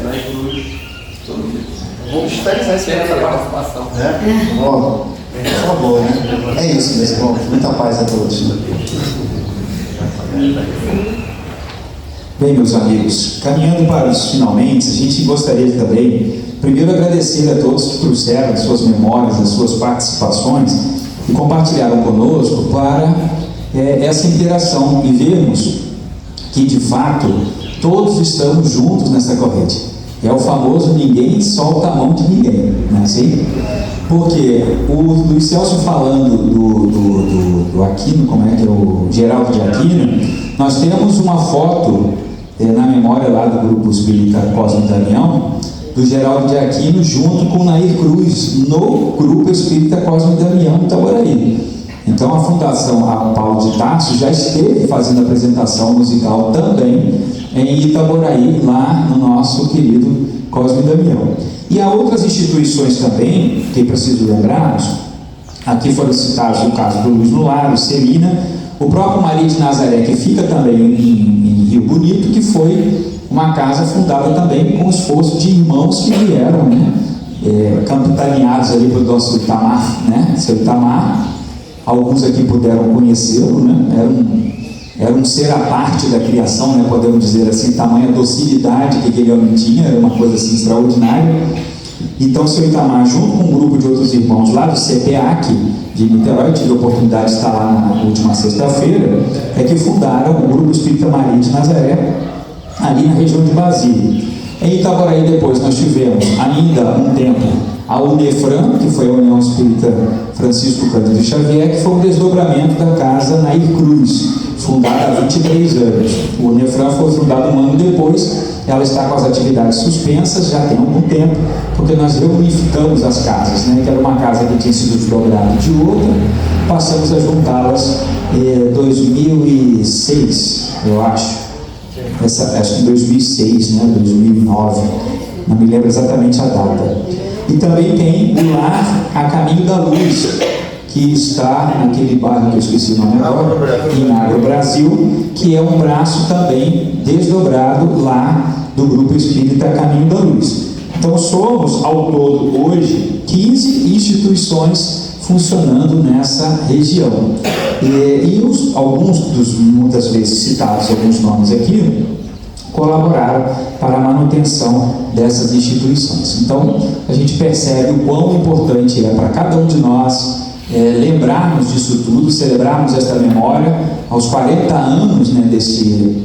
na Cruz, vamos especializar essa participação. Bom, por favor, né? É isso, meus irmãos. Muita paz a todos. Bem, meus amigos, caminhando para os finalmente, a gente gostaria também, primeiro, agradecer a todos que trouxeram as suas memórias, as suas participações e compartilharam conosco para essa interação e vermos que, de fato, todos estamos juntos nessa corrente. É o famoso ninguém solta a mão de ninguém, não é assim? Porque o Luiz Celso falando do Aquino, como é que é o Geraldo de Aquino, nós temos uma foto na memória lá do Grupo Espírita Cosme Damião, do Geraldo de Aquino junto com Nair Cruz, no Grupo Espírita Cosme Damião, em Itaboraí. Então a Fundação Paulo de Tarso já esteve fazendo apresentação musical também em Itaboraí, lá no nosso querido Cosme Damião. E há outras instituições também, que preciso lembrarmos, aqui foram citados o caso do Luiz Nular, o Celina, o próprio Maria de Nazaré, que fica também em Rio Bonito, que foi uma casa fundada também com o esforço de irmãos que vieram, né, capitaneados ali pelo nosso Itamar, né, seu Itamar. Alguns aqui puderam conhecê-lo, né, era um ser à parte da criação, né, podemos dizer assim, tamanha docilidade que aquele homem tinha, era uma coisa assim extraordinária. Então, seu Itamar, junto com um grupo de outros irmãos lá do CPAC de Niterói, eu tive a oportunidade de estar lá na última sexta-feira, que fundaram o Grupo Espírita Maria de Nazaré, ali na região de Basílio. Em Itaboraí, depois, nós tivemos ainda um tempo a Unefran, que foi a União Espírita Francisco Cândido Xavier, que foi um desdobramento da casa Nair Cruz, fundada há 23 anos. O Unefran foi fundado um ano depois, ela está com as atividades suspensas, já tem algum tempo, porque nós reunificamos as casas, né? Que era uma casa que tinha sido desdobrada de outra, passamos a juntá-las em 2006, eu acho. Acho que em 2006, né? 2009, não me lembro exatamente a data. E também tem o Lar a Caminho da Luz, que está naquele bairro que eu esqueci o nome agora, em Agro Brasil, que é um braço também desdobrado lá do Grupo Espírita Caminho da Luz. Então somos, ao todo, hoje, 15 instituições funcionando nessa região. Alguns dos, muitas vezes citados, alguns nomes aqui, colaboraram para a manutenção dessas instituições. Então, a gente percebe o quão importante é para cada um de nós lembrarmos disso tudo, celebrarmos esta memória aos 40 anos, né, desse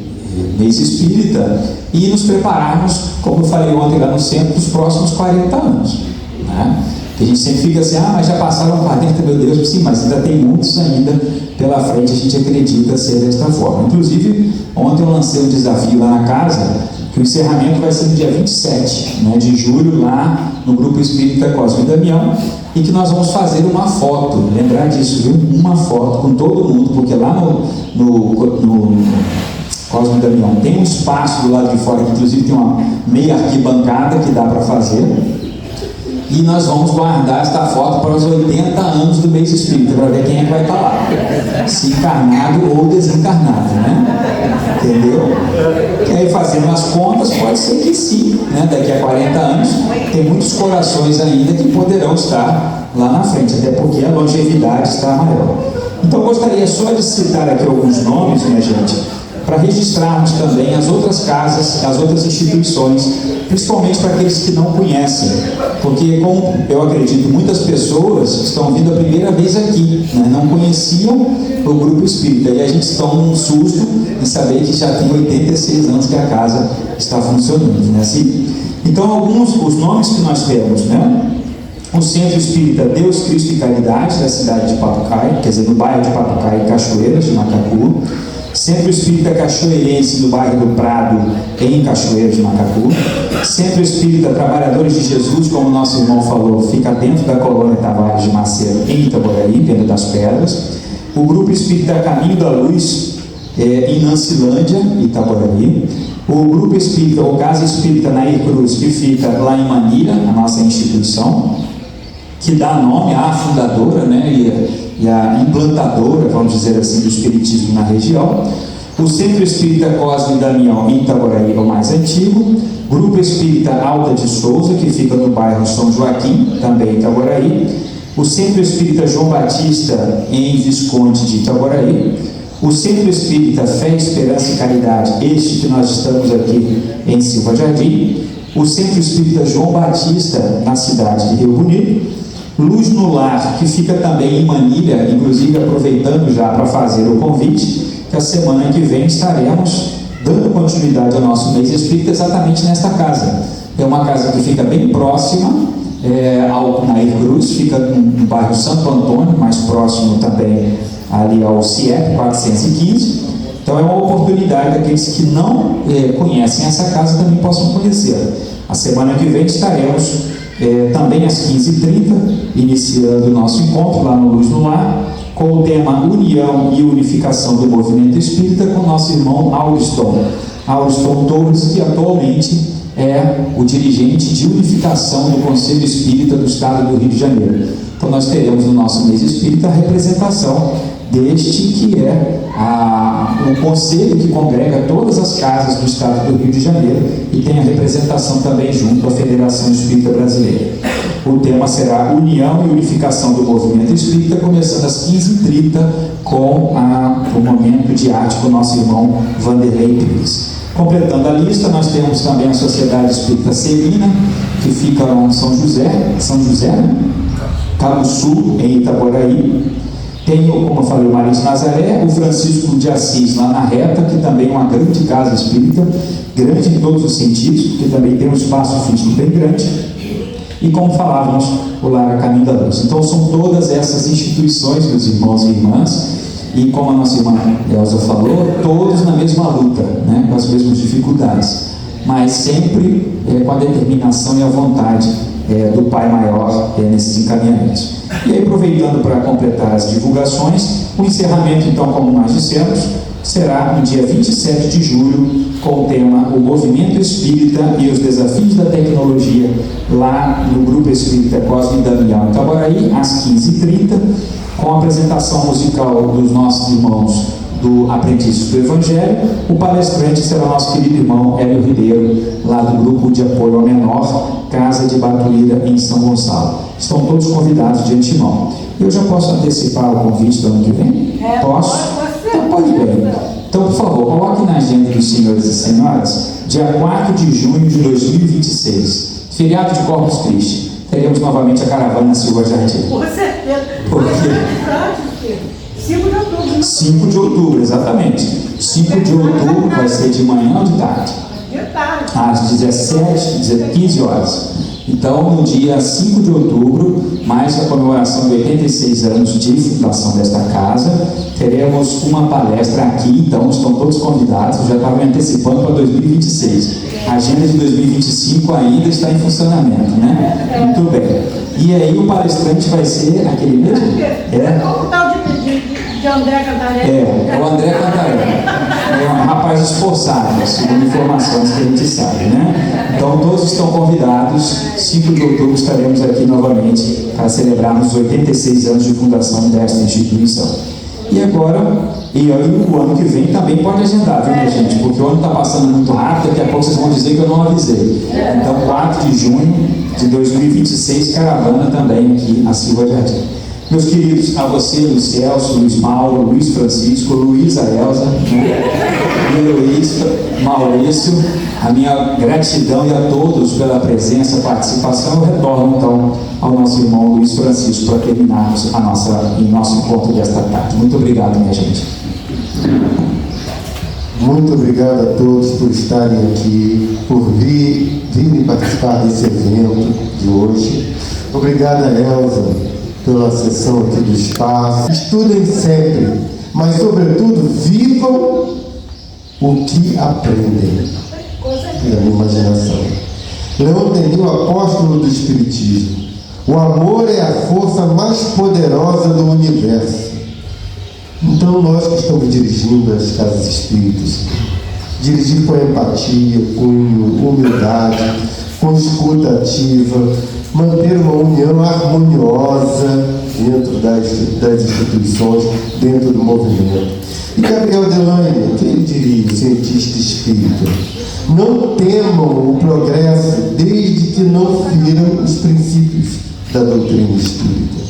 mês espírita, e nos prepararmos, como eu falei ontem lá no centro, dos próximos 40 anos. Né? Que a gente sempre fica assim, mas já passaram 40, meu Deus, sim, mas ainda tem muitos ainda pela frente, a gente acredita ser desta forma. Inclusive, ontem eu lancei um desafio lá na casa, que o encerramento vai ser no dia 27, né, de julho, lá no Grupo Espírita Cosme Damião, e que nós vamos fazer uma foto, lembrar disso, viu? Uma foto com todo mundo, porque lá no Cosme Damião tem um espaço do lado de fora, que inclusive tem uma meia arquibancada que dá para fazer, e nós vamos guardar esta foto para os 80 anos do mês espírita, para ver quem é que vai estar lá, se encarnado ou desencarnado, né? Entendeu? E aí, fazendo as contas, pode ser que sim, né? Daqui a 40 anos tem muitos corações ainda que poderão estar lá na frente, até porque a longevidade está maior. Então gostaria só de citar aqui alguns nomes, minha gente, para registrarmos também as outras casas, as outras instituições, principalmente para aqueles que não conhecem, porque, como eu acredito, muitas pessoas estão vindo a primeira vez aqui, né? Não conheciam o Grupo Espírita, e a gente está num susto em saber que já tem 86 anos que a casa está funcionando, né? Assim, então, alguns os nomes que nós temos, né? O Centro Espírita Deus, Cristo e Caridade, da cidade de Patucaia, quer dizer, no bairro de Patucaia e Cachoeiras, de Macacu. Centro Espírita Cachoeirense do bairro do Prado, em Cachoeiro de Macacu. Centro Espírita Trabalhadores de Jesus, como nosso irmão falou, fica dentro da colônia Tavares de Macedo, em Itaboraí, dentro das Pedras. O Grupo Espírita Caminho da Luz, em Nancilândia, Itaboraí. O Grupo Espírita, ou Casa Espírita Nair Cruz, que fica lá em Manilha, a nossa instituição, que dá nome à fundadora, né, e a implantadora, vamos dizer assim, do Espiritismo na região. O Centro Espírita Cosme Damião, em Itaboraí, é o mais antigo. Grupo Espírita Alta de Souza, que fica no bairro São Joaquim, também em Itaboraí. O Centro Espírita João Batista, em Visconde de Itaboraí. O Centro Espírita Fé, Esperança e Caridade, este que nós estamos aqui em Silva Jardim. O Centro Espírita João Batista, na cidade de Rio Bonito. Luz no Lar, que fica também em Manilha, inclusive aproveitando já para fazer o convite, que a semana que vem estaremos dando continuidade ao nosso mês espírita exatamente nesta casa. É uma casa que fica bem próxima ao Nair Cruz, fica no bairro Santo Antônio, mais próximo também ali ao CIEP 415. Então é uma oportunidade daqueles que não conhecem essa casa também possam conhecer. A semana que vem estaremos também às 15h30, iniciando o nosso encontro lá no Luz no Lar, com o tema União e Unificação do Movimento Espírita, com o nosso irmão Auriston Torres, que atualmente é o dirigente de unificação do Conselho Espírita do Estado do Rio de Janeiro. Então nós teremos no nosso mês espírita a representação deste que é o conselho que congrega todas as casas do Estado do Rio de Janeiro e tem a representação também junto à Federação Espírita Brasileira. O tema será União e Unificação do Movimento Espírita, começando às 15h30 com o momento de arte com o nosso irmão Vanderlei Pires. Completando a lista, nós temos também a Sociedade Espírita Celina, que fica em São José, né? Cabo Sul, em Itaboraí. Tem, como eu falei, o Maria de Nazaré, o Francisco de Assis lá na Reta, que também é uma grande casa espírita, grande em todos os sentidos, porque também tem um espaço físico bem grande. E como falávamos, o Lar Caminho da Luz. Então são todas essas instituições, meus irmãos e irmãs, e como a nossa irmã Elza falou, todos na mesma luta, né, com as mesmas dificuldades, mas sempre com a determinação e a vontade do Pai Maior nesses encaminhamentos. E aí, aproveitando para completar as divulgações, o encerramento, então, como nós dissemos, será no dia 27 de julho, com o tema O Movimento Espírita e os Desafios da Tecnologia, lá no Grupo Espírita Cosme Damião, em Itaboraí, às 15h30, com a apresentação musical dos nossos irmãos do Aprendiz do Evangelho. O palestrante será nosso querido irmão Hélio Ribeiro, lá do Grupo de Apoio ao Menor, Casa de Batuíra, em São Gonçalo. Estão todos convidados de antemão. Eu já posso antecipar o convite do ano que vem? Posso? Então pode bem. Então, por favor, coloque na agenda dos senhores e senhoras, dia 4 de junho de 2026, feriado de Corpus Christi. Teremos novamente a caravana Silva Jardim. Com certeza. Por quê? 5 de outubro. 5 de outubro, exatamente. 5 de outubro vai ser de manhã ou de tarde? De tarde. Às 15 horas. Então, no dia 5 de outubro, mais a comemoração de 86 anos de fundação desta casa, teremos uma palestra aqui, então estão todos convidados, já estava me antecipando para 2026. A agenda de 2025 ainda está em funcionamento, né? Muito bem. E aí o palestrante vai ser aquele mesmo? O tal de André Cantaré. É o André Cantaré. É um rapaz esforçado, segundo informações que a gente sabe, né? Então todos estão convidados. 5 de outubro estaremos aqui novamente para celebrarmos os 86 anos de fundação desta instituição. E agora, e aí o ano que vem também pode agendar, viu, minha gente? Porque o ano está passando muito rápido, daqui a pouco vocês vão dizer que eu não avisei. Então, 4 de junho de 2026, caravana também aqui a Silva Jardim. Meus queridos, a você, Luiz Celso, Luiz Mauro, Luiz Francisco, Luísa Elza, Luiz Maurício, a minha gratidão e a todos pela presença, participação. Eu retorno então ao nosso irmão Luiz Francisco para terminarmos nosso encontro desta tarde. Muito obrigado, minha gente. Muito obrigado a todos por estarem aqui, por virem participar desse evento de hoje. Obrigado a Elza pela sessão aqui do espaço. Estudem sempre, mas sobretudo vivam o que aprendem. Na minha imaginação. Leon Denis, o apóstolo do Espiritismo. O amor é a força mais poderosa do universo. Então nós que estamos dirigindo as casas espíritas, dirigir com empatia, com humildade, com escuta ativa, manter uma união harmoniosa dentro das instituições, dentro do movimento. E Gabriel Delane, o que ele diria, o cientista espírita? Não temam o progresso desde que não firam os princípios da doutrina espírita.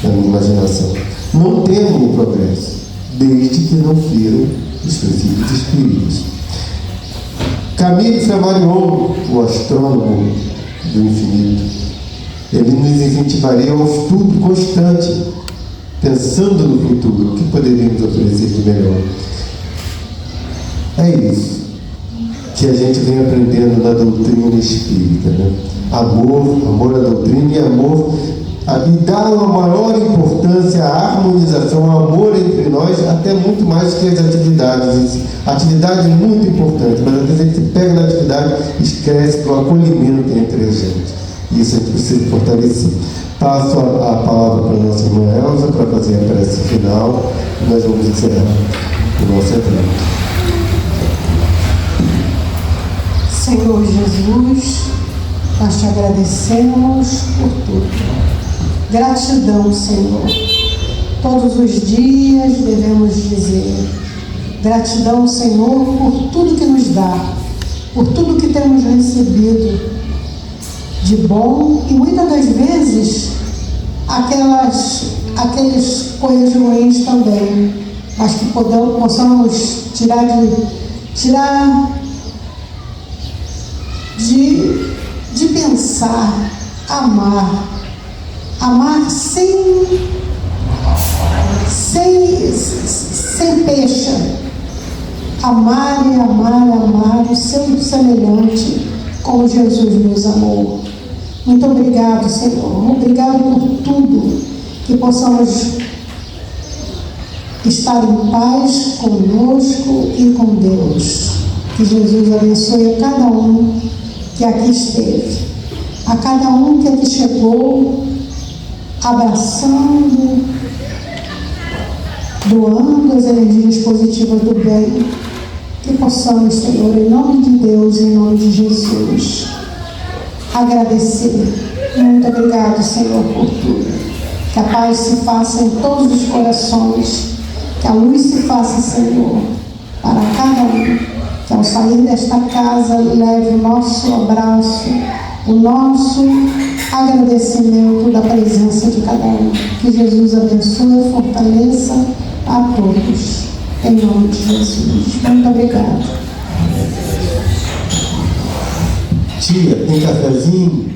Na minha imaginação. Não temam o progresso desde que não firam os princípios espíritas. Camille Flammarion, o astrônomo do infinito, ele nos incentivaria ao estudo constante, pensando no futuro, o que poderíamos oferecer de melhor. É isso que a gente vem aprendendo na doutrina espírita, né? Amor à doutrina e amor e dar uma maior importância à harmonização, ao amor entre nós, até muito mais que as atividades. A atividade é muito importante, mas às vezes a gente pega na atividade e esquece do acolhimento entre a gente. Isso a gente precisa fortalecer. Passo a palavra para a nossa irmã Elza para fazer a prece final e nós vamos encerrar o nosso evento. Senhor Jesus, nós te agradecemos por tudo. Gratidão, Senhor. Todos os dias devemos dizer gratidão, Senhor, por tudo que nos dá, por tudo que temos recebido de bom e muitas das vezes aquelas coisas ruins também, mas que possamos tirar de pensar, amar sem pecha, amar o seu semelhante como Jesus nos amou. Muito obrigado, Senhor, obrigado por tudo, que possamos estar em paz conosco e com Deus. Que Jesus abençoe a cada um que aqui esteve, a cada um que aqui chegou, abraçando, doando as energias positivas do bem, que possamos, Senhor, em nome de Deus, em nome de Jesus, agradecer. Muito obrigado, Senhor, por tudo. Que a paz se faça em todos os corações, que a luz se faça, Senhor, para cada um. Que ao sair desta casa leve o nosso abraço, o nosso agradecimento da presença de cada um. Que Jesus abençoe e fortaleça a todos. Em nome de Jesus. Muito obrigada. Tia, tem cafezinho?